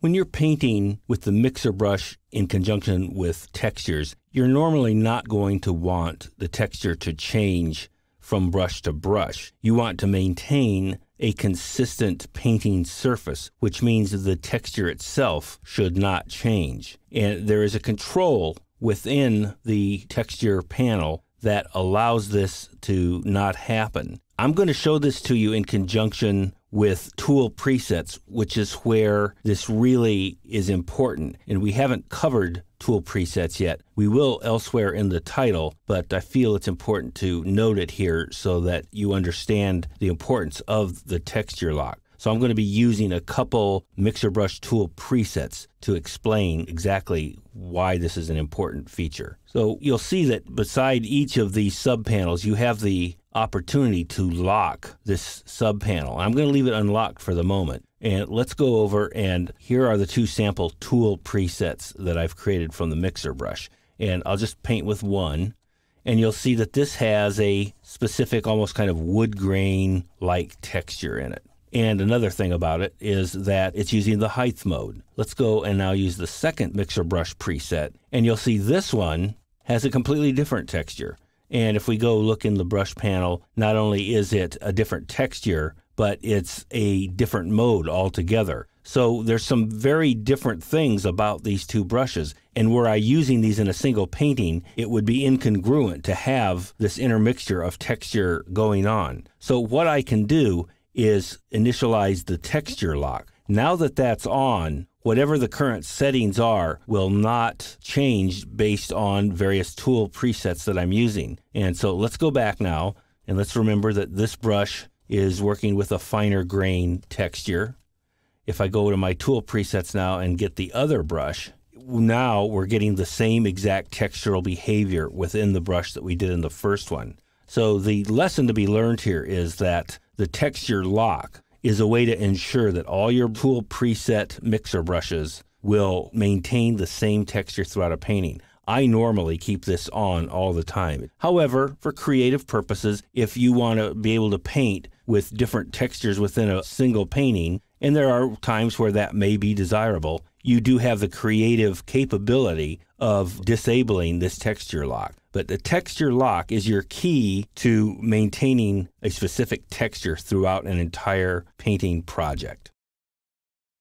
When you're painting with the mixer brush in conjunction with textures, you're normally not going to want the texture to change from brush to brush. You want to maintain a consistent painting surface, which means that the texture itself should not change. And there is a control within the texture panel that allows this to not happen. I'm going to show this to you in conjunction with tool presets, which is where this really is important. And we haven't covered tool presets yet. We will elsewhere in the title, but I feel it's important to note it here so that you understand the importance of the texture lock. So I'm going to be using a couple mixer brush tool presets to explain exactly why this is an important feature. So you'll see that beside each of these subpanels, you have the opportunity to lock this subpanel. I'm going to leave it unlocked for the moment. And let's go over, and here are the two sample tool presets that I've created from the mixer brush. And I'll just paint with one. And you'll see that this has a specific, almost kind of wood grain-like texture in it. And another thing about it is that it's using the height mode. Let's go and now use the second mixer brush preset. And you'll see this one has a completely different texture. And if we go look in the brush panel, not only is it a different texture, but it's a different mode altogether. So there's some very different things about these two brushes. And were I using these in a single painting, it would be incongruent to have this intermixture of texture going on. So what I can do is initialize the texture lock. Now that that's on, whatever the current settings are will not change based on various tool presets that I'm using. And so let's go back now, and let's remember that this brush is working with a finer grain texture. If I go to my tool presets now and get the other brush, now we're getting the same exact textural behavior within the brush that we did in the first one. So the lesson to be learned here is that the texture lock is a way to ensure that all your tool preset mixer brushes will maintain the same texture throughout a painting. I normally keep this on all the time. However, for creative purposes, if you want to be able to paint with different textures within a single painting, and there are times where that may be desirable, you do have the creative capability of disabling this texture lock. But the texture lock is your key to maintaining a specific texture throughout an entire painting project.